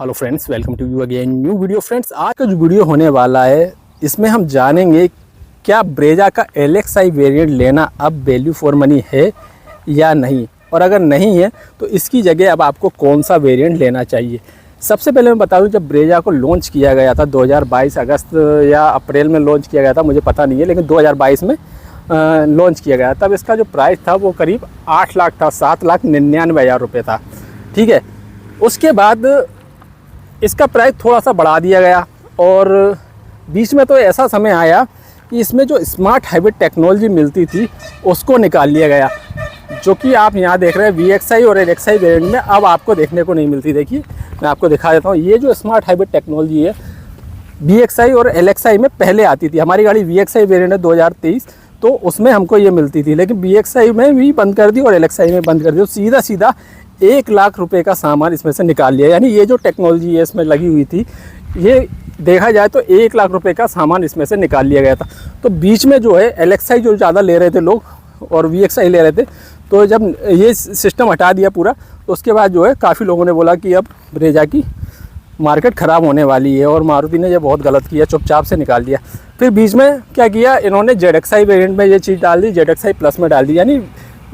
Hello friends, welcome to you again new video. Friends, आज का जो वीडियो होने वाला है इसमें हम जानेंगे क्या ब्रेजा का LXi वेरिएंट लेना अब वैल्यू फॉर मनी है या नहीं, और अगर नहीं है तो इसकी जगह अब आपको कौन सा वेरिएंट लेना चाहिए। सबसे पहले मैं बता दूं, जब ब्रेजा को लॉन्च किया गया था 2022 अगस्त या अप्रैल में लॉन्च किया गया था, मुझे पता नहीं है, लेकिन 2022 में लॉन्च किया गया। तब इसका जो प्राइस था वो करीब 8 लाख था, 7,99,000 रुपये था। ठीक है, उसके बाद इसका प्राइस थोड़ा सा बढ़ा दिया गया और बीच में तो ऐसा समय आया कि इसमें जो स्मार्ट हाइब्रिड टेक्नोलॉजी मिलती थी उसको निकाल लिया गया, जो कि आप यहाँ देख रहे हैं VXi और LXi वेरिएंट में अब आपको देखने को नहीं मिलती। देखिए मैं आपको दिखा देता हूँ, ये जो स्मार्ट हाइब्रिड टेक्नोलॉजी है VXi और LXi में पहले आती थी। हमारी गाड़ी VXi वेरिएंट है 2023, तो उसमें हमको ये मिलती थी, लेकिन VXi में भी बंद कर दी और LXi में बंद कर दी। तो सीधा सीधा 1 लाख रुपए का सामान इसमें से निकाल लिया। यानी ये जो टेक्नोलॉजी है इसमें लगी हुई थी, ये देखा जाए तो 1 लाख रुपए का सामान इसमें से निकाल लिया गया था। तो बीच में जो है LXi जो ज़्यादा ले रहे थे लोग और VXi ले रहे थे, तो जब ये सिस्टम हटा दिया पूरा, तो उसके बाद जो है काफ़ी लोगों ने बोला कि अब ब्रेजा की मार्केट ख़राब होने वाली है, और मारुति ने ये बहुत गलत किया, चुपचाप से निकाल दिया। फिर बीच में क्या किया इन्होंने, ZXi वेरिएंट में ये चीज़ डाल दी, ZXi प्लस में डाल दी। यानी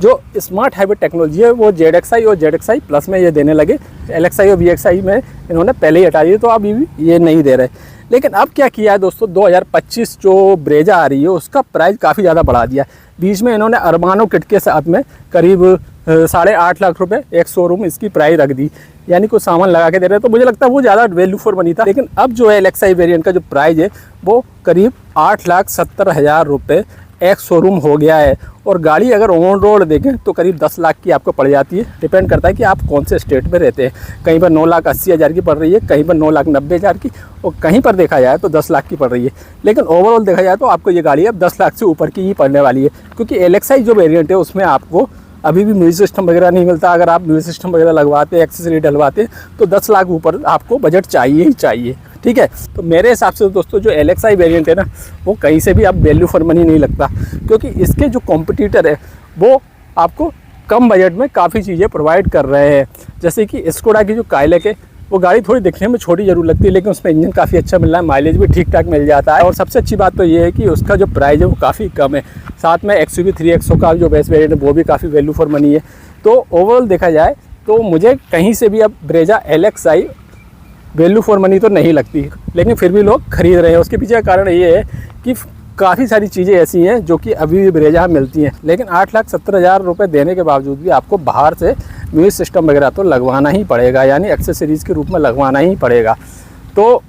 जो स्मार्ट हाइब्रिड टेक्नोलॉजी है वो ZXi और ZXi प्लस में ये देने लगे। LXi और VXi में इन्होंने पहले ही हटा दिए, तो अभी भी ये नहीं दे रहे। लेकिन अब क्या किया है दोस्तों, 2025 जो ब्रेजा आ रही है उसका प्राइस काफ़ी ज़्यादा बढ़ा दिया। बीच में इन्होंने अरमानो किट के साथ में करीब 8.5 लाख रुपए एक शोरूम इसकी प्राइस रख दी, यानी कुछ सामान लगा के दे रहे हैं। तो मुझे लगता है वो ज़्यादा वैल्यू फॉर मनी था। लेकिन अब जो है LXi वेरिएंट का जो प्राइस है वो करीब 8,70,000 रुपये एक शोरूम हो गया है। और गाड़ी अगर ऑन रोड देखें तो करीब 10 लाख की आपको पड़ जाती है। डिपेंड करता है कि आप कौन से स्टेट में रहते हैं। कहीं पर 9,80,000 की पड़ रही है, कहीं पर 9,90,000 की, और कहीं पर देखा जाए तो 10 लाख की पड़ रही है। लेकिन ओवरऑल देखा जाए तो आपको ये गाड़ी अब 10 लाख से ऊपर की ही पड़ने वाली है, क्योंकि LXi जो वेरिएंट है उसमें आपको अभी भी म्यूजिक सिस्टम वगैरह नहीं मिलता। अगर आप म्यूजिक सिस्टम वगैरह लगवाते, एक्सेसरी डलवाते, तो 10 लाख ऊपर आपको बजट चाहिए ही चाहिए। ठीक है, तो मेरे हिसाब से दोस्तों जो LXi वेरिएंट है ना, वो कहीं से भी अब वैल्यू फॉर मनी नहीं लगता, क्योंकि इसके जो कॉम्पिटिटर है वो आपको कम बजट में काफ़ी चीज़ें प्रोवाइड कर रहे हैं। जैसे कि स्कोडा की जो काइलक है, वो गाड़ी थोड़ी दिखने में छोटी जरूर लगती है, लेकिन उसमें इंजन काफ़ी अच्छा मिल रहा है, माइलेज भी ठीक ठाक मिल जाता है। और सबसे अच्छी बात तो ये है कि उसका जो प्राइस है वो काफ़ी कम है। साथ में XUV 3XO का जो बेस वेरिएंट है वो भी काफ़ी वैल्यू फॉर मनी है। तो ओवरऑल देखा जाए तो मुझे कहीं से भी अब Brezza LXi value for money तो नहीं लगती, लेकिन फिर भी लोग खरीद रहे हैं। उसके पीछे का कारण ये है कि काफ़ी सारी चीज़ें ऐसी हैं जो कि अभी भी ब्रेजा मिलती हैं, लेकिन 8,70,000 रुपये देने के बावजूद भी आपको बाहर से म्यूजिक सिस्टम वगैरह तो लगवाना ही पड़ेगा, यानी एक्सेसरीज़ के रूप में लगवाना ही पड़ेगा। तो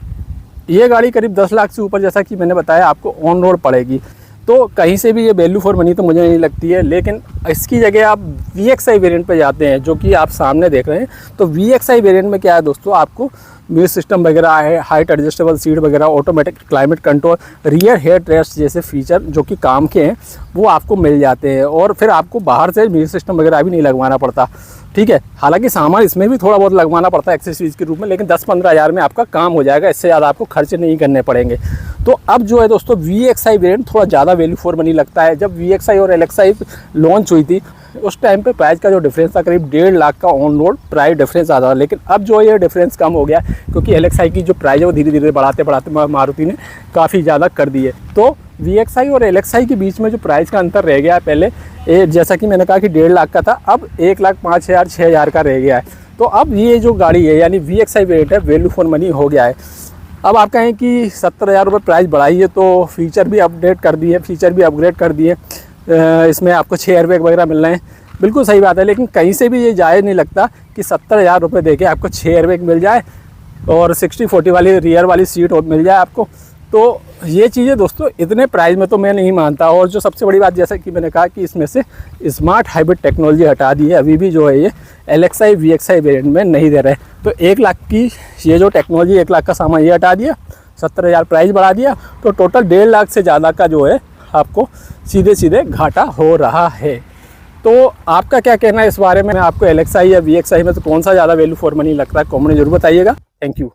ये गाड़ी करीब 10 लाख से ऊपर, जैसा कि मैंने बताया, आपको ऑन रोड पड़ेगी। तो कहीं से भी ये वैल्यू फॉर मनी तो मुझे नहीं लगती है। लेकिन इसकी जगह आप VXi वेरिएंट पे जाते हैं, जो कि आप सामने देख रहे हैं। तो VXi वेरिएंट में क्या है दोस्तों, आपको म्यूजिक सिस्टम वगैरह है, हाइट एडजस्टेबल सीट वगैरह, automatic climate control, rear head rest जैसे फीचर जो कि काम के हैं वो आपको मिल जाते हैं। और फिर आपको बाहर से म्यूजिक सिस्टम वगैरह भी नहीं लगवाना पड़ता। ठीक है, हालांकि सामान इसमें भी थोड़ा बहुत लगवाना पड़ता है एक्सेसरीज के रूप में, लेकिन 10-15 हज़ार में आपका काम हो जाएगा, इससे ज़्यादा आपको खर्च नहीं करने पड़ेंगे। तो अब जो है दोस्तों VXi वेरिएंट थोड़ा ज़्यादा वैल्यू फॉर मनी लगता है। जब VXi और LXi लॉन्च हुई थी उस टाइम पे प्राइस का जो डिफरेंस था करीब 1.5 लाख का ऑन रोड प्राइस डिफरेंस आता था। लेकिन अब जो ये डिफरेंस कम हो गया, क्योंकि LXi की जो प्राइस है वो धीरे धीरे बढ़ाते बढ़ाते मारुति ने काफ़ी ज़्यादा कर दी है। तो VXi और LXi के बीच में जो प्राइस का अंतर रह गया है, पहले जैसा कि मैंने कहा कि 1.5 लाख का था, अब 1,05,000 6,000 का रह गया है। तो अब ये जो गाड़ी है यानी VXi वेरिएंट है, वैल्यू फॉर मनी हो गया है। अब आप कहें कि 70,000 रुपये प्राइस बढ़ाई है, तो फीचर भी अपडेट कर दिए, फीचर भी अपग्रेड कर दिए, इसमें आपको 6 एयरबैग वगैरह मिल रहे हैं। बिल्कुल सही बात है, लेकिन कहीं से भी ये जायज़ नहीं लगता कि 70,000 रुपये दे के आपको 6 एयरबैग मिल जाए और 60-40 वाली रियर वाली सीट मिल जाए आपको। तो ये चीज़ें दोस्तों इतने प्राइस में तो मैं नहीं मानता। और जो सबसे बड़ी बात, जैसा कि मैंने कहा कि इसमें से स्मार्ट हाइब्रिड टेक्नोलॉजी हटा दी है, अभी भी जो है ये LXi VXi वेरिएंट में नहीं दे रहे। तो 1 लाख की ये जो टेक्नोलॉजी, 1 लाख का सामान ये हटा दिया, 70,000 प्राइस बढ़ा दिया, तो टोटल 1.5 लाख से ज़्यादा का जो है आपको सीधे सीधे घाटा हो रहा है। तो आपका क्या कहना है इस बारे में? आपको LXi या VXi में तो कौन सा ज़्यादा वैल्यू फॉर मनी लगता है, कमेंट में जरूर बताइएगा। Thank you.